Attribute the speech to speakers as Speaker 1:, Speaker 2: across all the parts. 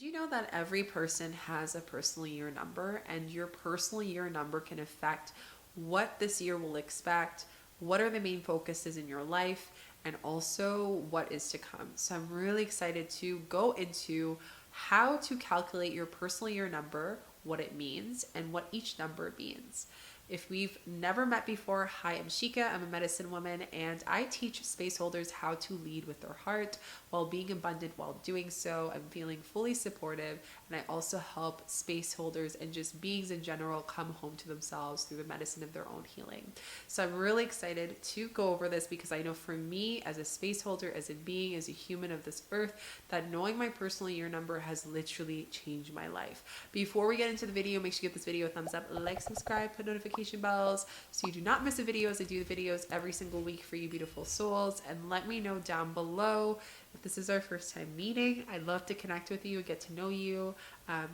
Speaker 1: Did you know that every person has a personal year number, and your personal year number can affect what this year will expect, what are the main focuses in your life, and also what is to come? So I'm really excited to go into how to calculate your personal year number, what it means, and what each number means. If we've never met before, hi, I'm Shika. I'm a medicine woman, and I teach space holders how to lead with their heart while being abundant while doing so. I'm feeling fully supportive, and I also help space holders and just beings in general come home to themselves through the medicine of their own healing. So I'm really excited to go over this because I know for me, as a space holder, as a being, as a human of this earth, that knowing my personal year number has literally changed my life. Before we get into the video, make sure you give this video a thumbs up, like, subscribe, put notification bells so you do not miss the videos. I do the videos every single week for you beautiful souls. And let me know down below if this is our first time meeting. I'd love to connect with you and get to know you.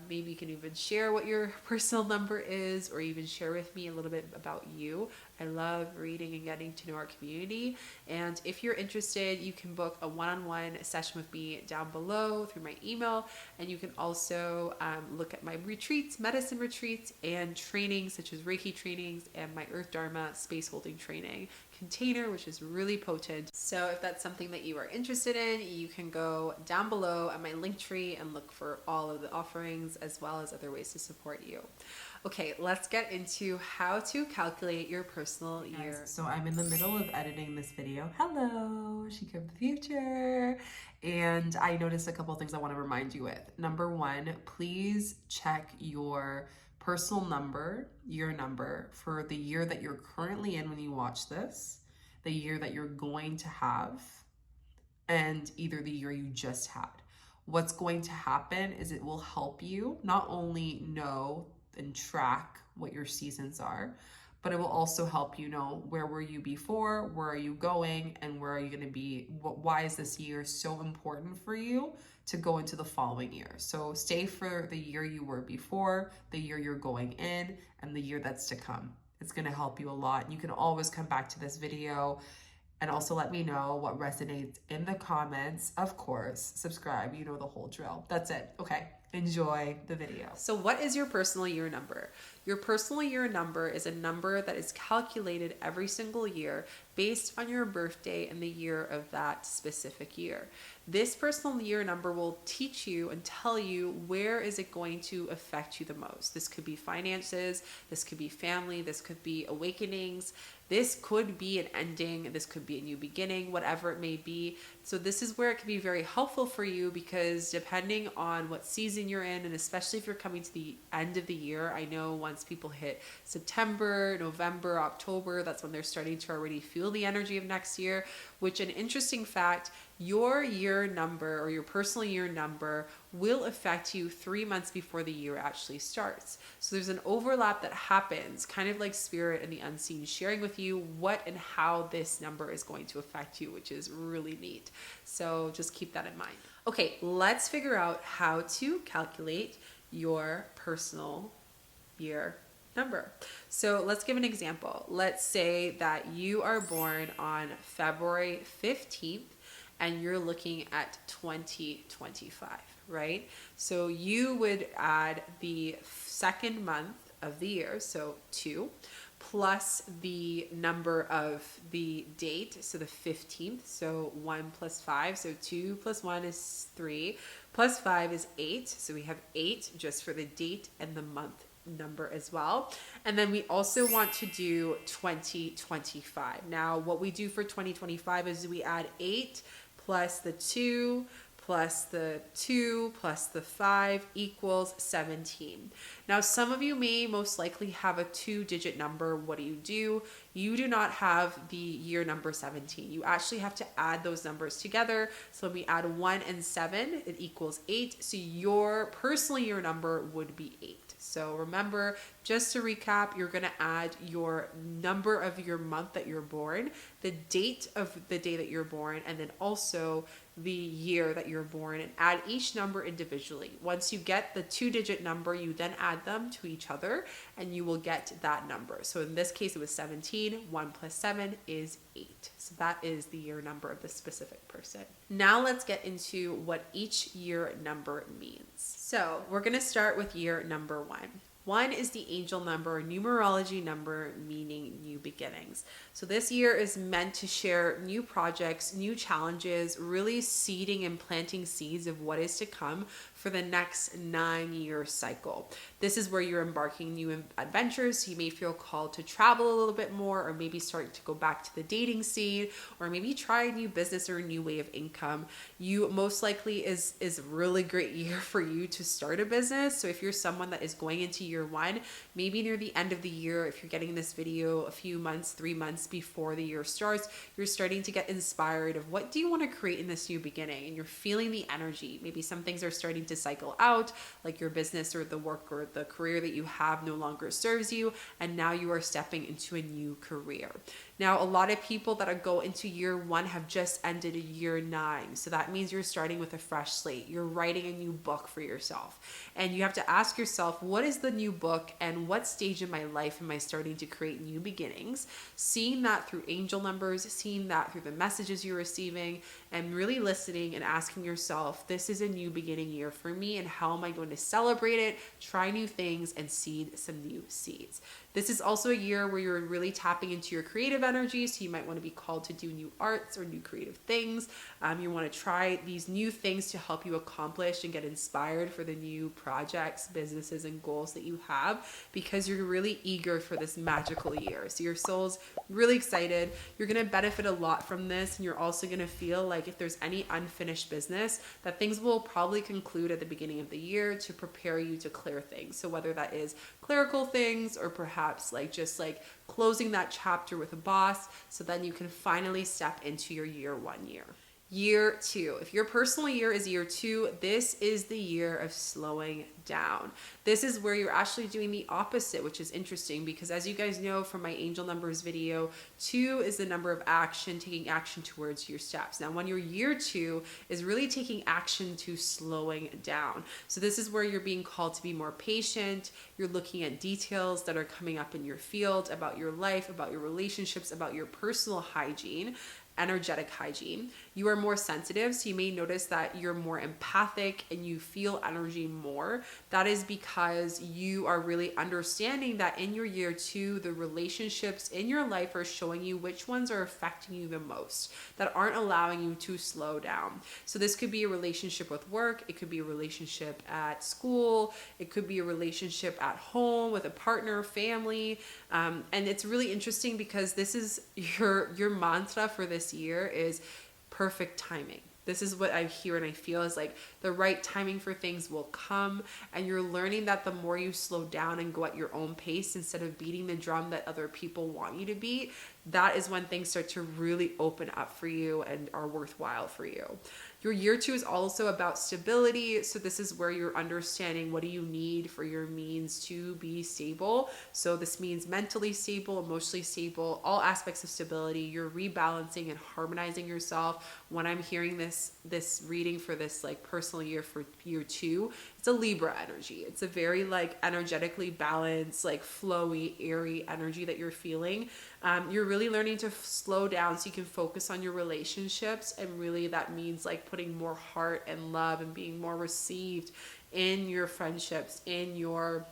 Speaker 1: Maybe you can even share what your personal number is, or even share with me a little bit about you. I love reading and getting to know our community. And if you're interested, you can book a one-on-one session with me down below through my email. And you can also look at my retreats, medicine retreats, and trainings such as Reiki trainings and my Earth Dharma space holding training container, which is really potent. So if that's something that you are interested in, you can go down below at my link tree and look for all of the offerings as well as other ways to support you. Okay, let's get into how to calculate your personal year.
Speaker 2: So I'm in the middle of editing this video. Hello, Shika of the future. And I noticed a couple of things I want to remind you with. Number one, please check your personal number, year number, for the year that you're currently in when you watch this, the year that you're going to have, and either the year you just had. What's going to happen is it will help you not only know and track what your seasons are, but it will also help you know where were you before, where are you going, and where are you going to be. Why is this year so important for you to go into the following year? So stay for the year you were before, the year you're going in, and the year that's to come. It's going to help you a lot. And you can always come back to this video and also let me know what resonates in the comments. Of course, subscribe, you know the whole drill. That's it. Okay, enjoy the video.
Speaker 1: So what is your personal year number? Your personal year number is a number that is calculated every single year based on your birthday and the year of that specific year. This personal year number will teach you and tell you where is it going to affect you the most. This could be finances, this could be family, this could be awakenings, this could be an ending, this could be a new beginning, whatever it may be. So this is where it can be very helpful for you, because depending on what season you're in, and especially if you're coming to the end of the year, I know once people hit September, November, October, that's when they're starting to already feel the energy of next year, which an interesting fact, your year number or your personal year number will affect you 3 months before the year actually starts. So there's an overlap that happens, kind of like spirit and the unseen sharing with you what and how this number is going to affect you, which is really neat. So just keep that in mind. Okay, let's figure out how to calculate your personal year number. So let's give an example. Let's say that you are born on February 15th and you're looking at 2025, right? So you would add the second month of the year, so 2, plus the number of the date, so the 15th, so 1 plus 5, so 2 plus 1 is 3, plus 5 is 8, so we have 8 just for the date and the month number as well. And then we also want to do 2025. Now what we do for 2025 is we add 8 plus the 2 plus the 2 plus the 5 equals 17. Now, some of you may most likely have a 2-digit number. What do? You do not have the year number 17. You actually have to add those numbers together. So when we add 1 and 7, it equals 8. So your personal year number would be 8. So remember, just to recap, you're going to add your number of your month that you're born, the date of the day that you're born, and then also the year that you're born and add each number individually. Once you get the 2-digit number, you then add them to each other and you will get that number. So in this case, it was 17. 1 plus 7 is 8. So that is the year number of the specific person. Now let's get into what each year number means. So we're going to start with year number 1. 1 is the angel number, numerology number, meaning new beginnings. So this year is meant to share new projects, new challenges, really seeding and planting seeds of what is to come for the next 9-year cycle. This is where you're embarking new adventures. So you may feel called to travel a little bit more, or maybe start to go back to the dating scene, or maybe try a new business or a new way of income. You most likely is a really great year for you to start a business. So if you're someone that is going into year 1, maybe near the end of the year, if you're getting this video a few months, 3 months before the year starts, you're starting to get inspired of what do you want to create in this new beginning, and you're feeling the energy. Maybe some things are starting to cycle out, like your business or the work or the career that you have no longer serves you, and now you are stepping into a new career. Now, a lot of people that go into year 1 have just ended a year 9. So that means you're starting with a fresh slate. You're writing a new book for yourself. And you have to ask yourself, what is the new book and what stage in my life am I starting to create new beginnings? Seeing that through angel numbers, seeing that through the messages you're receiving, and really listening and asking yourself, this is a new beginning year for me, and how am I going to celebrate it, try new things, and seed some new seeds. This is also a year where you're really tapping into your creative energy, so you might want to be called to do new arts or new creative things. You want to try these new things to help you accomplish and get inspired for the new projects, businesses, and goals that you have, because you're really eager for this magical year. So your soul's really excited. You're going to benefit a lot from this, and you're also going to feel like if there's any unfinished business, that things will probably conclude at the beginning of the year to prepare you to clear things. So whether that is clerical things, or perhaps just closing that chapter with a boss, so then you can finally step into your year 1 year. Year 2. If your personal year is year 2, this is the year of slowing down. This is where you're actually doing the opposite, which is interesting because, as you guys know from my angel numbers video, 2 is the number of action, taking action towards your steps. Now, when your year 2 is really taking action to slowing down. So this is where you're being called to be more patient. You're looking at details that are coming up in your field about your life, about your relationships, about your personal hygiene, energetic hygiene. You are more sensitive, so you may notice that you're more empathic and you feel energy more. That is because you are really understanding that in your year 2, the relationships in your life are showing you which ones are affecting you the most, that aren't allowing you to slow down. So this could be a relationship with work, it could be a relationship at school, it could be a relationship at home with a partner, family, and it's really interesting because this is your mantra for this year is perfect timing. This is what I hear and I feel is like the right timing for things will come, and you're learning that the more you slow down and go at your own pace instead of beating the drum that other people want you to beat, that is when things start to really open up for you and are worthwhile for you. Your year 2 is also about stability. So this is where you're understanding what do you need for your means to be stable. So this means mentally stable, emotionally stable, all aspects of stability. You're rebalancing and harmonizing yourself. When I'm hearing this reading for this personal year for year 2, it's a Libra energy. It's a very energetically balanced, flowy, airy energy that you're feeling. You're really learning to slow down so you can focus on your relationships, and really that means putting more heart and love and being more received in your friendships, in your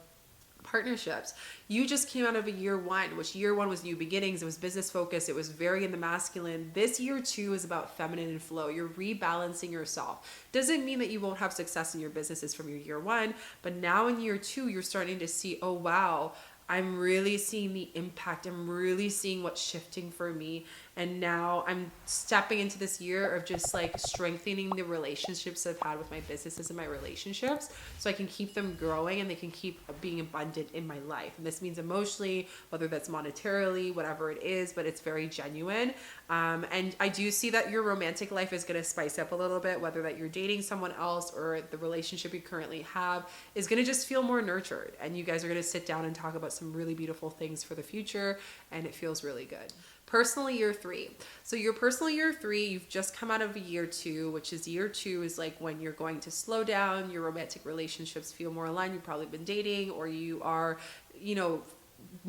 Speaker 1: partnerships. You just came out of a year 1, which year 1 was new beginnings. It was business focused. It was very in the masculine. This year 2 is about feminine and flow. You're rebalancing yourself. Doesn't mean that you won't have success in your businesses from your year 1, but now in year 2, you're starting to see, oh wow, I'm really seeing the impact. I'm really seeing what's shifting for me. And now I'm stepping into this year of just strengthening the relationships I've had with my businesses and my relationships, so I can keep them growing and they can keep being abundant in my life. And this means emotionally, whether that's monetarily, whatever it is, but it's very genuine. And I do see that your romantic life is going to spice up a little bit, whether that you're dating someone else or the relationship you currently have is going to just feel more nurtured. And you guys are going to sit down and talk about some really beautiful things for the future, and it feels really good. Personal year 3. So your personal year 3, you've just come out of year 2, which is year 2 is like when you're going to slow down, your romantic relationships feel more aligned, you've probably been dating, or you are,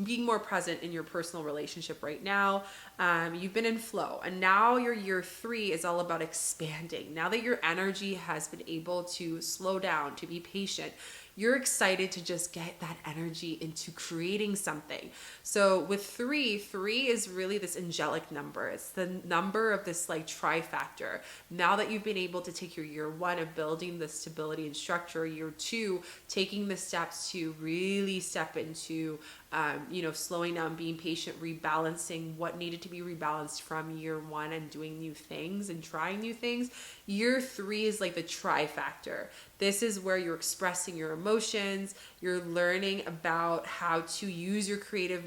Speaker 1: being more present in your personal relationship right now. You've been in flow, and now your year 3 is all about expanding. Now that your energy has been able to slow down, to be patient, you're excited to just get that energy into creating something. So with 3, 3 is really this angelic number. It's the number of this like trifactor. Now that you've been able to take your year 1 of building the stability and structure, year 2, taking the steps to really step into slowing down, being patient, rebalancing what needed to be rebalanced from year 1 and doing new things and trying new things. Year 3 is like the trifactor. This is where you're expressing your emotions, you're learning about how to use your creative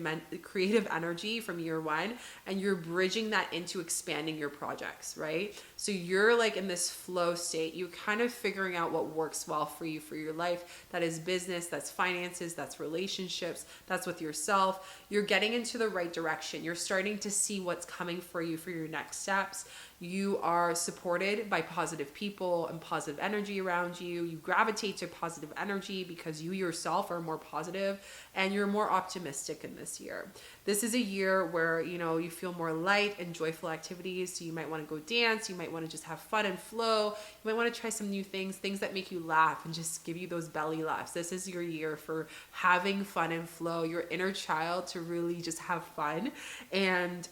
Speaker 1: energy from year 1, and you're bridging that into expanding your projects, right? So you're like in this flow state. You're kind of figuring out what works well for you for your life. That is business, that's finances, that's relationships, that's with yourself. You're getting into the right direction. You're starting to see what's coming for you for your next steps. You are supported by positive people and positive energy around you. You gravitate to positive energy because you yourself are more positive and you're more optimistic in this year. This is a year where, you feel more light and joyful activities. So you might want to go dance. You might want to just have fun and flow. You might want to try some new things that make you laugh and just give you those belly laughs. This is your year for having fun and flow, your inner child to really just have fun. And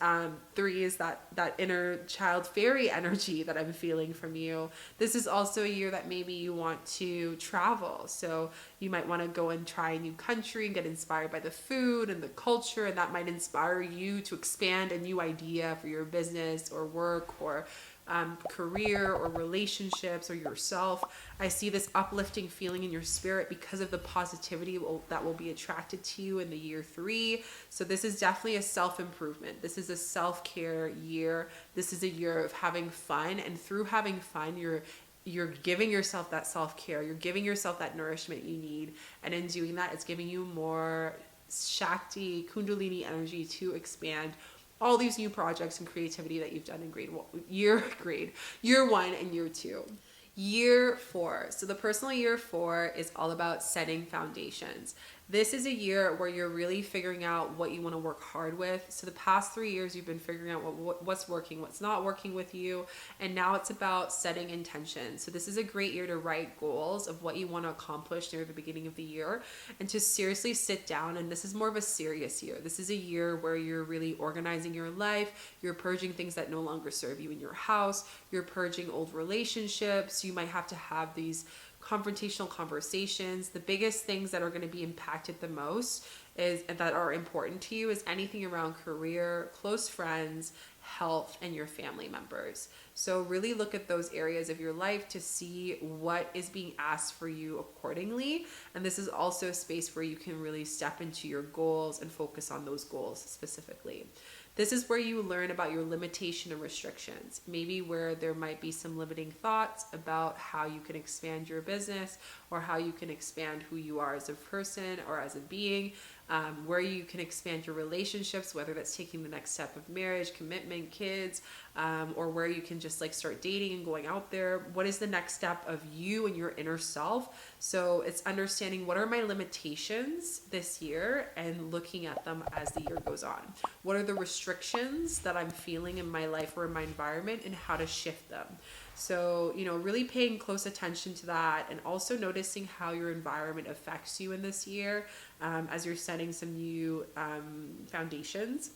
Speaker 1: 3 is that inner child fairy energy that I'm feeling from you. This is also a year that maybe you want to travel. So you might want to go and try a new country and get inspired by the food and the culture, and that might inspire you to expand a new idea for your business or work or career or relationships or yourself. I see this uplifting feeling in your spirit because of the positivity that will be attracted to you in the year 3. So this is definitely a self-improvement. This is a self-care year. This is a year of having fun, and through having fun, you're giving yourself that self-care. You're giving yourself that nourishment you need, and in doing that, it's giving you more Shakti, Kundalini energy to expand all these new projects and creativity that you've done in year 1 and year 2. Year 4. So the personal year 4 is all about setting foundations. This is a year where you're really figuring out what you want to work hard with. So the past 3 years, you've been figuring out what's working, what's not working with you. And now it's about setting intentions. So this is a great year to write goals of what you want to accomplish near the beginning of the year and to seriously sit down. And this is more of a serious year. This is a year where you're really organizing your life. You're purging things that no longer serve you in your house. You're purging old relationships. You might have to have these confrontational conversations. The biggest things that are going to be impacted the most is that are important to you is anything around career, close friends, health, and your family members. So really look at those areas of your life to see what is being asked for you accordingly. And this is also a space where you can really step into your goals and focus on those goals specifically. This is where you learn about your limitation and restrictions, maybe where there might be some limiting thoughts about how you can expand your business or how you can expand who you are as a person or as a being, where you can expand your relationships, whether that's taking the next step of marriage, commitment, kids, or where you can just like start dating and going out there. What is the next step of you and your inner self? So it's understanding what are my limitations this year and looking at them as the year goes on. What are the restrictions that I'm feeling in my life or in my environment and how to shift them? So, really paying close attention to that and also noticing how your environment affects you in this year as you're setting some new foundations.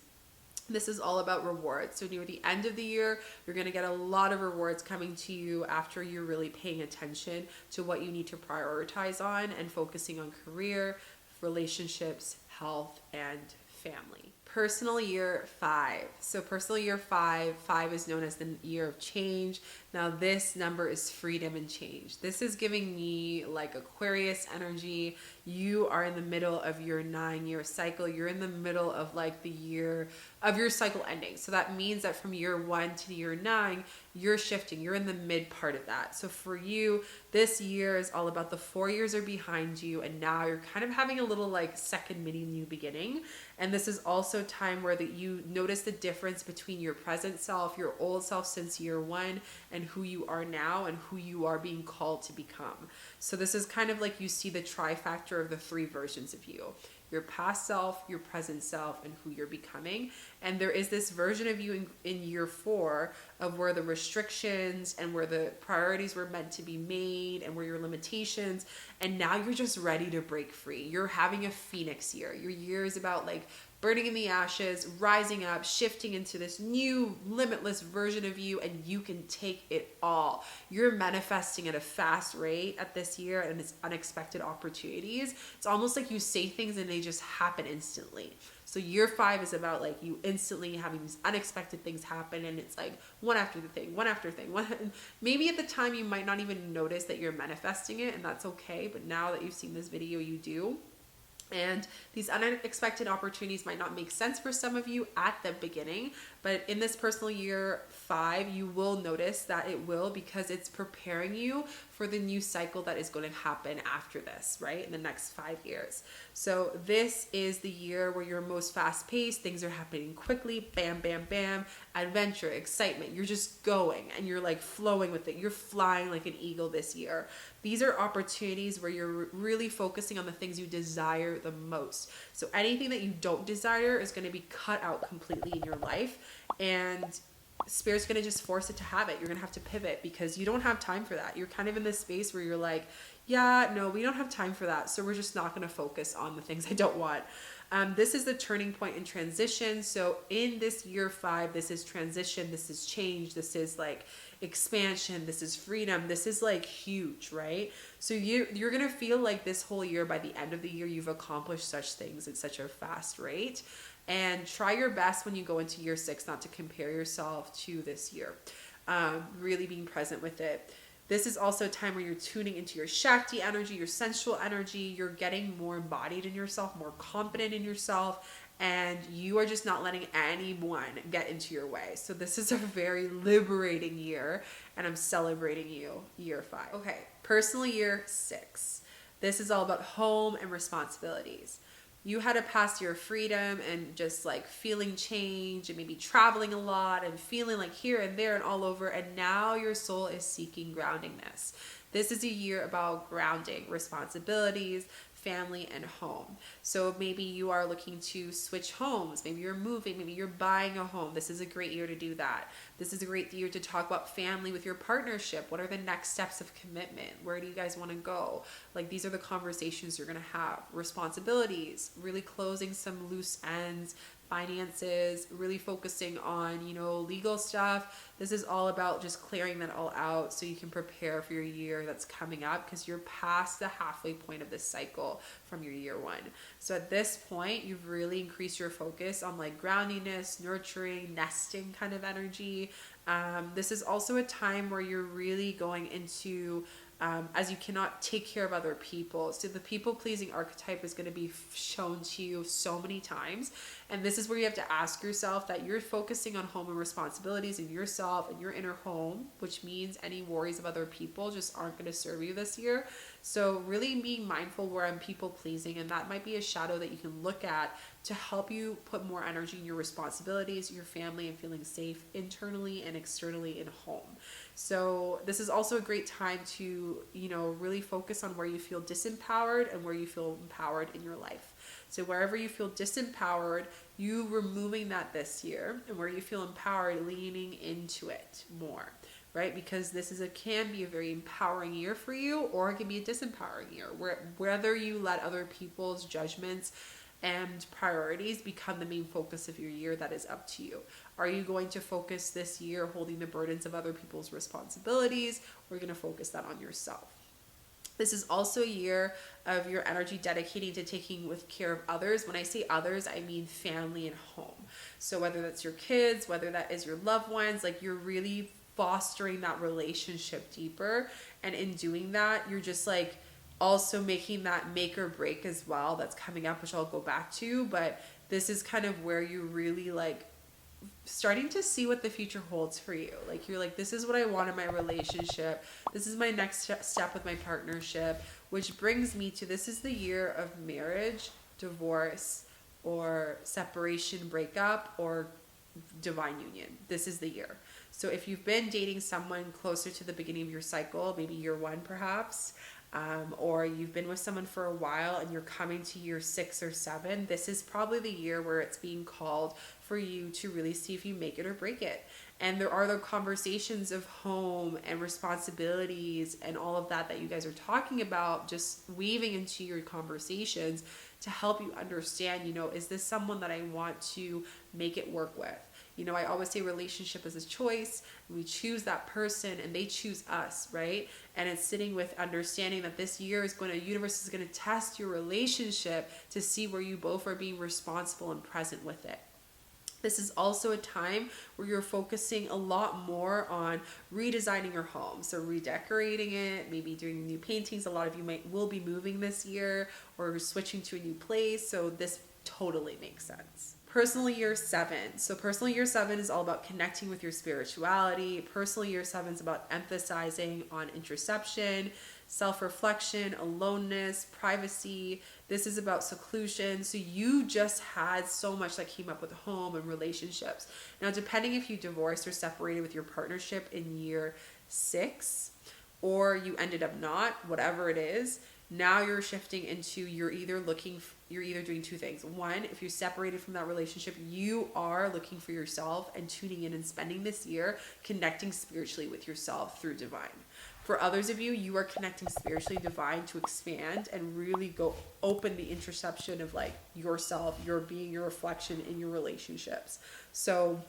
Speaker 1: This is all about rewards. So near the end of the year, you're going to get a lot of rewards coming to you after you're really paying attention to what you need to prioritize on and focusing on career, relationships, health, and family. Personal year 5. So personal year 5 is known as the year of change. Now this number is freedom and change. This is giving me like Aquarius energy. You are in the middle of your 9-year cycle. You're in the middle of like the year of your cycle ending. So that means that from year 1 to year 9, you're shifting. You're in the mid part of that. So for you, This year is all about the 4 years are behind you, and now you're kind of having a little like second mini new beginning. And this is also time where that you notice the difference between your present self, your old self since year one, and who you are now and who you are being called to become. So this is kind of like you see the trifactor of the three versions of you: your past self, your present self, and who you're becoming. And there is this version of you in year 4 of where the restrictions and where the priorities were meant to be made and where your limitations, and now you're just ready to break free. You're having a phoenix year. Your year is about like burning in the ashes, rising up, shifting into this new limitless version of you, and you can take it all. You're manifesting at a fast rate at this year, and it's unexpected opportunities. It's almost like you say things and they just happen instantly. So year 5 is about like you instantly having these unexpected things happen, and it's like one after the thing, one after thing. Maybe at the time you might not even notice that you're manifesting it, and that's okay. But now that you've seen this video, you do. And these unexpected opportunities might not make sense for some of you at the beginning, but in this personal year 5, you will notice that it will, because it's preparing you for the new cycle that is going to happen after this, right? In the next 5 years. So this is the year where you're most fast paced. Things are happening quickly. Bam, bam, bam. Adventure, excitement. You're just going and you're like flowing with it. You're flying like an eagle this year. These are opportunities where you're really focusing on the things you desire the most. So anything that you don't desire is going to be cut out completely in your life, and Spirit's going to just force it to have it. You're going to have to pivot because you don't have time for that. You're kind of in this space where you're like, yeah, no, we don't have time for that. So we're just not going to focus on the things I don't want. This is the turning point in transition. So in this year 5, this is transition. This is change. This is like expansion. This is freedom. This is like huge, right? So you're going to feel like this whole year, by the end of the year, you've accomplished such things at such a fast rate. And try your best when you go into year 6 not to compare yourself to this year. Really being present with it. This is also a time where you're tuning into your Shakti energy, your sensual energy. You're getting more embodied in yourself, more confident in yourself, and you are just not letting anyone get into your way. So this is a very liberating year, and I'm celebrating you, year 5. Okay, personal year 6. This is all about home and responsibilities. You had a past year of freedom and just like feeling change and maybe traveling a lot and feeling like here and there and all over. And now your soul is seeking groundingness. This is a year about grounding, responsibilities, family, and home. So maybe you are looking to switch homes. Maybe you're moving. Maybe you're buying a home. This is a great year to do that. This is a great year to talk about family with your partnership. What are the next steps of commitment? Where do you guys want to go? Like, these are the conversations you're going to have. Responsibilities, really closing some loose ends, finances, really focusing on, legal stuff. This is all about just clearing that all out so you can prepare for your year that's coming up, because you're past the halfway point of this cycle from your year 1. So at this point, you've really increased your focus on like groundiness, nurturing, nesting kind of energy. This is also a time where you're really going into as you cannot take care of other people. So the people-pleasing archetype is going to be shown to you so many times. And this is where you have to ask yourself that you're focusing on home and responsibilities and yourself and your inner home, which means any worries of other people just aren't going to serve you this year. So really being mindful where I'm people-pleasing, and that might be a shadow that you can look at to help you put more energy in your responsibilities, your family, and feeling safe internally and externally in home. So this is also a great time to, really focus on where you feel disempowered and where you feel empowered in your life. So wherever you feel disempowered, you removing that this year, and where you feel empowered, leaning into it more, right? Because this can be a very empowering year for you, or it can be a disempowering year, whether you let other people's judgments and priorities become the main focus of your year. That is up to you. Are you going to focus this year holding the burdens of other people's responsibilities, or are you going to focus that on yourself? This is also a year of your energy dedicating to taking with care of others. When I say others, I mean family and home. So whether that's your kids, whether that is your loved ones, like you're really fostering that relationship deeper. And in doing that, you're just like also making that make or break as well. That's coming up, which I'll go back to. But this is kind of where you really like starting to see what the future holds for you. Like you're like, this is what I want in my relationship. This is my next step with my partnership, which brings me to this is the year of marriage, divorce, or separation, breakup, or divine union. This is the year. So if you've been dating someone closer to the beginning of your cycle, maybe year one perhaps, or you've been with someone for a while and you're coming to year 6 or 7, this is probably the year where it's being called for you to really see if you make it or break it. And there are the conversations of home and responsibilities and all of that that you guys are talking about, just weaving into your conversations to help you understand, is this someone that I want to make it work with? I always say relationship is a choice. We choose that person and they choose us, right? And it's sitting with understanding that this year universe is going to test your relationship to see where you both are being responsible and present with it. This is also a time where you're focusing a lot more on redesigning your home. So redecorating it, maybe doing new paintings. A lot of you will be moving this year or switching to a new place. So this totally makes sense. Personal year 7. So personal year 7 is all about connecting with your spirituality. Personal year 7 is about emphasizing on introspection, self-reflection, aloneness, privacy. This is about seclusion. So you just had so much that came up with home and relationships. Now, depending if you divorced or separated with your partnership in year 6, or you ended up not, whatever it is, now you're shifting into you're either doing two things. One, if you're separated from that relationship, you are looking for yourself and tuning in and spending this year connecting spiritually with yourself through divine. For others of you, you are connecting spiritually divine to expand and really go open the introspection of like yourself, your being, your reflection in your relationships. So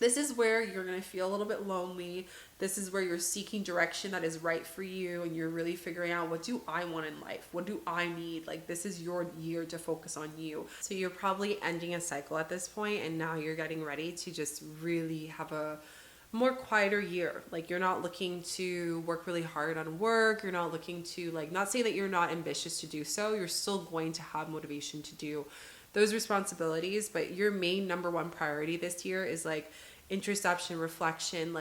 Speaker 1: this is where you're going to feel a little bit lonely. This is where you're seeking direction that is right for you and you're really figuring out, what do I want in life? What do I need? Like, this is your year to focus on you. So you're probably ending a cycle at this point and now you're getting ready to just really have a more quieter year. Like, you're not looking to work really hard on work. You're not looking to not say that you're not ambitious to do so. You're still going to have motivation to do those responsibilities, but your main number one priority this year is introspection, reflection,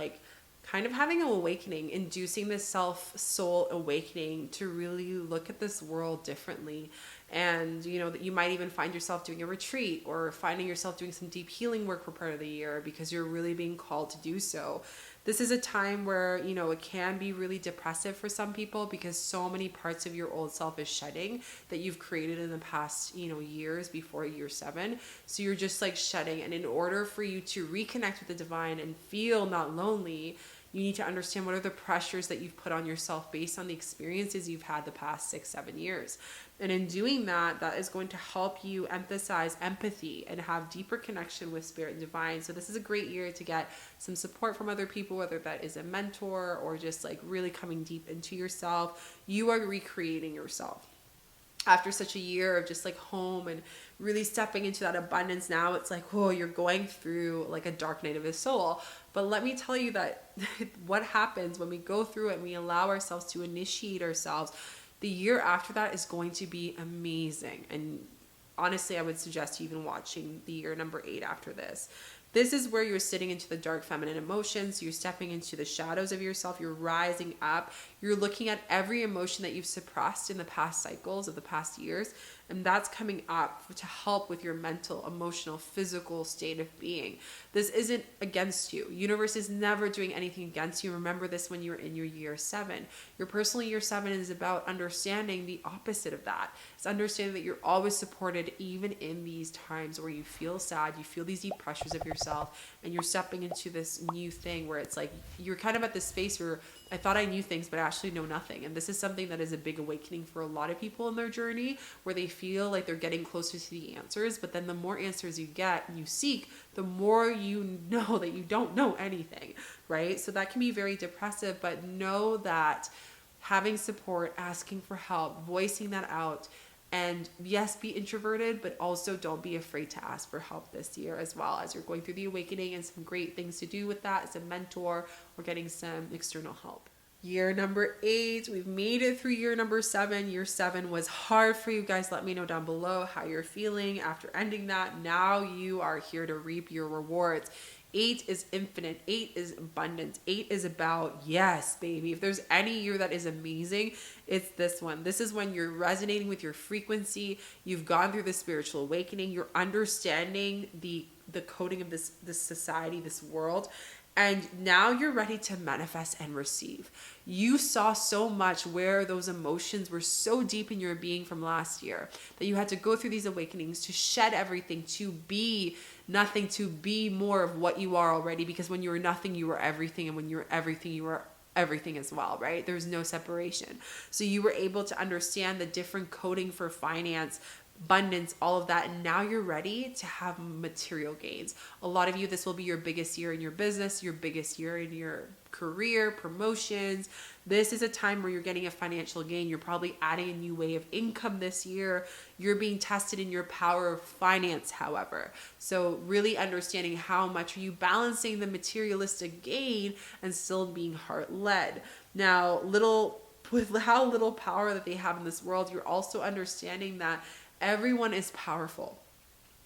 Speaker 1: kind of having an awakening, inducing this soul awakening to really look at this world differently. And that you might even find yourself doing a retreat or finding yourself doing some deep healing work for part of the year because you're really being called to do so. This is a time where, it can be really depressive for some people because so many parts of your old self is shedding that you've created in the past, years before year 7. So you're just shedding. And in order for you to reconnect with the divine and feel not lonely, you need to understand what are the pressures that you've put on yourself based on the experiences you've had the past 6-7 years. And in doing that, that is going to help you emphasize empathy and have deeper connection with spirit and divine. So this is a great year to get some support from other people, whether that is a mentor or just really coming deep into yourself. You are recreating yourself. After such a year of just home and really stepping into that abundance, now it's you're going through a dark night of the soul. But let me tell you that what happens when we go through it and we allow ourselves to initiate ourselves, the year after that is going to be amazing. And honestly, I would suggest even watching the year number 8 after this. This is where you're sitting into the dark feminine emotions. You're stepping into the shadows of yourself. You're rising up. You're looking at every emotion that you've suppressed in the past cycles of the past years. And that's coming up to help with your mental, emotional, physical state of being. This isn't against you. Universe is never doing anything against you. Remember this when you're in your year 7. Your personal year 7 is about understanding the opposite of that. It's understanding that you're always supported even in these times where you feel sad, you feel these deep pressures of yourself, and you're stepping into this new thing where it's you're kind of at this space where I thought I knew things, but I actually know nothing. And this is something that is a big awakening for a lot of people in their journey, where they feel like they're getting closer to the answers. But then the more answers you get and you seek, the more you know that you don't know anything, right? So that can be very depressive, but know that having support, asking for help, voicing that out, and yes, be introverted, but also don't be afraid to ask for help this year as well as you're going through the awakening, and some great things to do with that as a mentor or getting some external help. Year number 8, we've made it through year number 7. Year 7 was hard for you guys. Let me know down below how you're feeling after ending that. Now you are here to reap your rewards. 8 is infinite. 8 is abundance. 8 is about, yes, baby. If there's any year that is amazing, it's this one. This is when you're resonating with your frequency. You've gone through the spiritual awakening. You're understanding the coding of this society, this world. And now you're ready to manifest and receive. You saw so much where those emotions were so deep in your being from last year that you had to go through these awakenings to shed everything, to be nothing, to be more of what you are already. Because when you were nothing, you were everything. And when you were everything, you were everything as well, right? There's no separation. So you were able to understand the different coding for finance, abundance, all of that, and now you're ready to have material gains. A lot of you, this will be your biggest year in your business, your biggest year in your career, promotions. This is a time where you're getting a financial gain. You're probably adding a new way of income this year. You're being tested in your power of finance, however. So really understanding how much are you balancing the materialistic gain and still being heart-led. Now, with how little power that they have in this world, you're also understanding that everyone is powerful.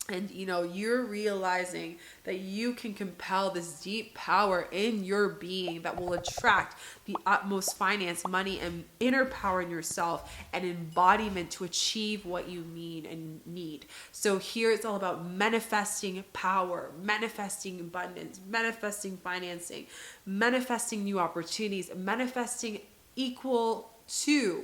Speaker 1: And you're realizing that you can compel this deep power in your being that will attract the utmost finance, money, and inner power in yourself and embodiment to achieve what you mean and need. So here it's all about manifesting power, manifesting abundance, manifesting financing, manifesting new opportunities, manifesting equal to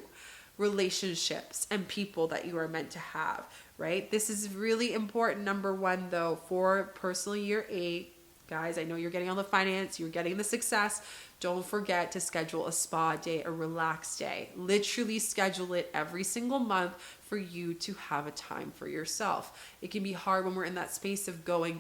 Speaker 1: relationships and people that you are meant to have, right? This is really important. Number 1, though, for personal year 8, guys, I know you're getting all the finance, you're getting the success. Don't forget to schedule a spa day, a relax day. Literally schedule it every single month for you to have a time for yourself. It can be hard when we're in that space of going,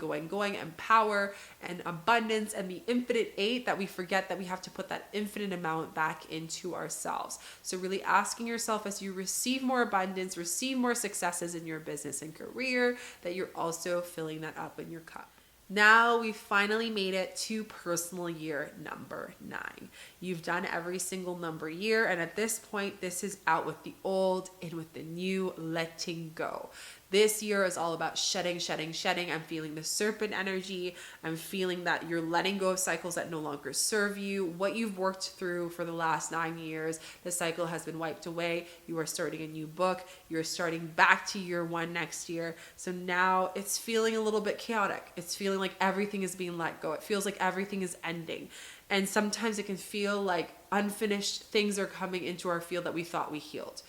Speaker 1: and power and abundance and the infinite 8 that we forget that we have to put that infinite amount back into ourselves. So really asking yourself as you receive more abundance, receive more successes in your business and career, that you're also filling that up in your cup. Now we finally made it to personal year number 9. You've done every single number year, and at this point, this is out with the old, in with the new, letting go. This year is all about shedding. I'm feeling the serpent energy. I'm feeling that you're letting go of cycles that no longer serve you. What you've worked through for the last 9 years, the cycle has been wiped away. You are starting a new book. You're starting back to year 1 next year. So now it's feeling a little bit chaotic. It's feeling like everything is being let go. It feels like everything is ending. And sometimes it can feel like unfinished things are coming into our field that we thought we healed.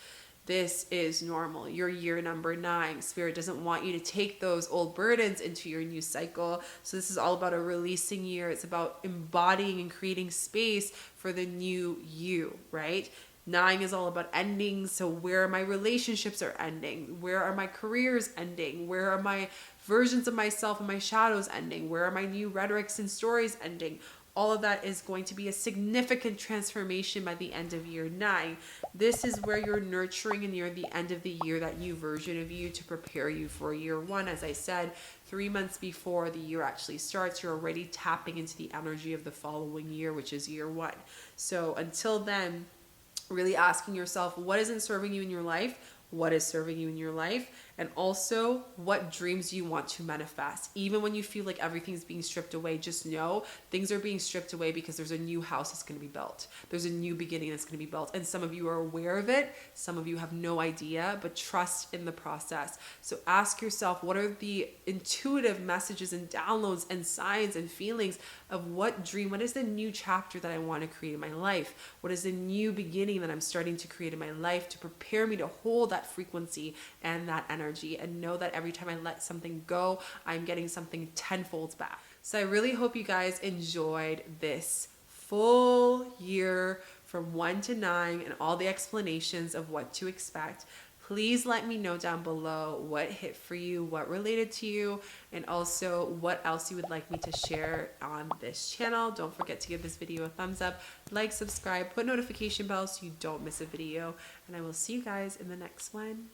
Speaker 1: This is normal. Your year number 9. Spirit doesn't want you to take those old burdens into your new cycle. So this is all about a releasing year. It's about embodying and creating space for the new you, right? 9 is all about endings. So where my relationships are ending? Where are my careers ending? Where are my versions of myself and my shadows ending? Where are my new rhetorics and stories ending? All of that is going to be a significant transformation by the end of year 9. This is where you're nurturing and near the end of the year that new version of you to prepare you for year 1. As I said, 3 months before the year actually starts, you're already tapping into the energy of the following year, which is year 1. So until then, really asking yourself, what isn't serving you in your life? What is serving you in your life? And also, what dreams you want to manifest. Even when you feel like everything's being stripped away, just know things are being stripped away because there's a new house that's going to be built. There's a new beginning that's going to be built. And some of you are aware of it. Some of you have no idea, but trust in the process. So ask yourself, what are the intuitive messages and downloads and signs and feelings of what dream, what is the new chapter that I want to create in my life? What is the new beginning that I'm starting to create in my life to prepare me to hold that frequency and that energy, and know that every time I let something go, I'm getting something tenfold back. So I really hope you guys enjoyed this full year from 1 to 9 and all the explanations of what to expect. Please let me know down below what hit for you, what related to you, and also what else you would like me to share on this channel. Don't forget to give this video a thumbs up, like, subscribe, put notification bell so you don't miss a video, and I will see you guys in the next one.